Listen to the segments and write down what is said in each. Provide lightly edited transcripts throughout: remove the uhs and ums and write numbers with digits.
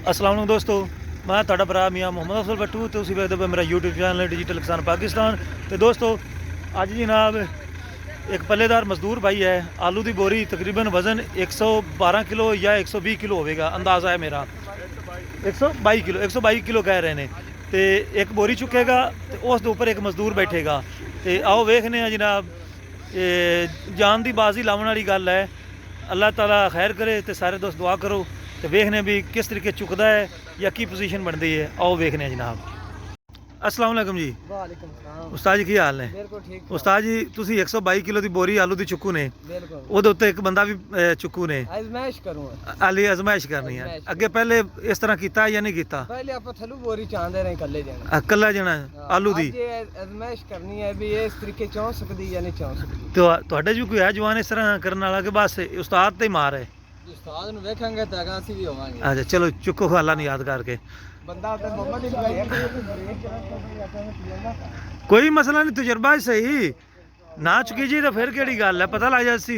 अस्सलाम वालेकुम दोस्तों, मैं तुहाडा भरा मियाँ मुहम्मद अफजल भट्टू। तो तुसीं वेखदे पे मेरा यूट्यूब चैनल डिजिटल किसान पाकिस्तान। तो दोस्तों अज जनाब एक पल्लेदार मजदूर भाई है, आलू की बोरी तकरीबन वजन 112 किलो या 120 किलो होगा, अंदाज़ा है मेरा 122 किलो कह रहे हैं। तो एक बोरी चुकेगा तो उस उपर एक मजदूर बैठेगा। तो आओ वेखने जनाब, जान की बाजी लाने वाली गल है। अल्लाह ताला खैर करे। तो सारे दोस्त दुआ करो। तो वेखने भी किस तरीके चुकता है या की पोजीशन बनती है, आओ वेखने जनाब। अस्सलाम वालेकुम जी। वालेकुम सलाम। उस्ताद जी की हाल ने? बिल्कुल ठीक। उस्ताद जी तुसी 122 किलो की बोरी आलू की चुकू ने, बिल्कुल ਉਹਦੇ ਉੱਤੇ ਇੱਕ ਬੰਦਾ ਵੀ ਚੁੱਕੂ ਨੇ। आजमाइश करूंगा। आली आजमाइश करनी है। ਅੱਗੇ ਪਹਿਲੇ ਇਸ ਤਰ੍ਹਾਂ ਕੀਤਾ ਜਾਂ ਨਹੀਂ ਕੀਤਾ? पहले आप थलू बोरी चाहते रहे कल्ले जाना। ਇਕੱਲਾ ਜਣਾ ਆਲੂ ਦੀ। आज ये आजमाइश करनी है भी ये इस तरीके चौं सकदी या नहीं चौं सकदी। ਤੁਹਾਡੇ ਜੀ ਕੋਈ ਹੈ ਜਵਾਨ ਇਸ ਤਰ੍ਹਾਂ ਕਰਨ ਵਾਲਾ ਕਿ ਬਸ ਉਸਤਾਦ ਤੇ ਹੀ ਮਾਰ ਹੈ? उस्ताद नु देखेंगे तो अगा सी भी होवांगे। अच्छा चलो चुको अल्लाह ने याद करके। बंदा ते मोहम्मद इब्राहिम कोई मसला नहीं, तजर्बा ही सही ना चुकी जी तो फिर केड़ी गल है, पता लग जासी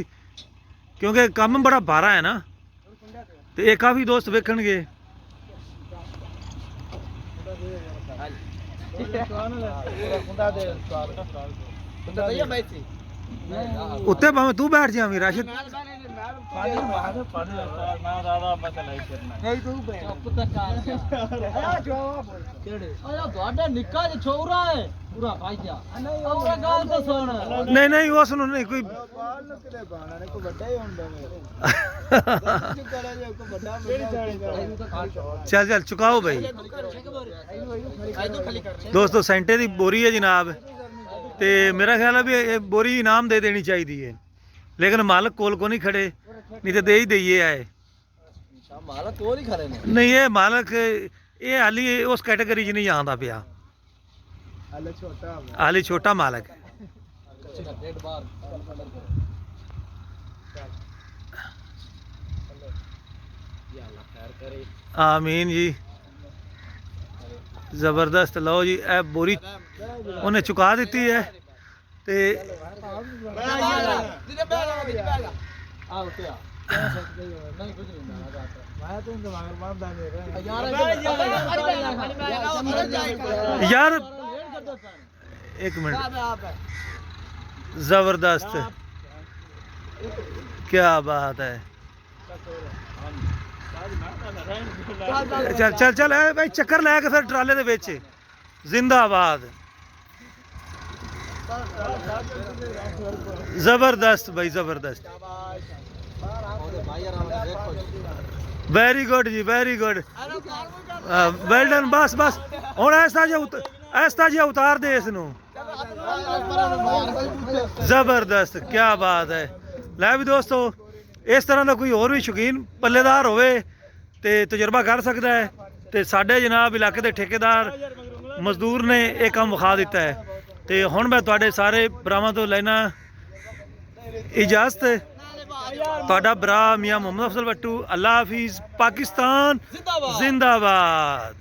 क्योंकि काम बड़ा भारा है ना। तो ये काफ़ी दोस्त वेखणगे। उत्ते भावें तू बैठ जा भी राशिद। नहीं नहीं उस नहीं कोई चल चल चुकाओ भाई। दोस्तों सेंटे की बोरी है जनाब। तो मेरा ख्याल है भी ये बोरी इनाम दे देनी चाहिए है, लेकिन मालक कोल को नहीं खड़े, नहीं तो दे ही दईए आए। मालक कोल ही खड़े ने। नहीं ये मालक ये हाली उस कैटेगरी च नहीं आता पिया, हाली छोटा मालक। आमीन जी। जबरदस्त। लो जी ए बोरी उन्हें चुका दी है। ते यार एक मिनट, जबरदस्त, क्या बात है। चल चल चल भाई चक्कर लैके फिर ट्राले दे विच जिंदाबाद। जबरदस्त भाई जबरदस्त, वेरी गुड जी वेरी गुड, वेल डन। बस बस हुण ऐसा जिहा उतार दे इसनू। जबरदस्त, क्या बात है। लै भी दोस्तों इस तरह का कोई होर भी शौकीन पल्लेदार होवे ते तजुर्बा कर सकता है। तो साडे जनाब इलाके के ठेकेदार मजदूर ने यह काम विखा दिता है। तो हुण मैं तुहाडे सारे भरावां तो लेना इजाजत। तुहाडा भरा मियाँ मुहम्मद अफजल भट्टू। अल्लाह हाफिज़। पाकिस्तान जिंदाबाद।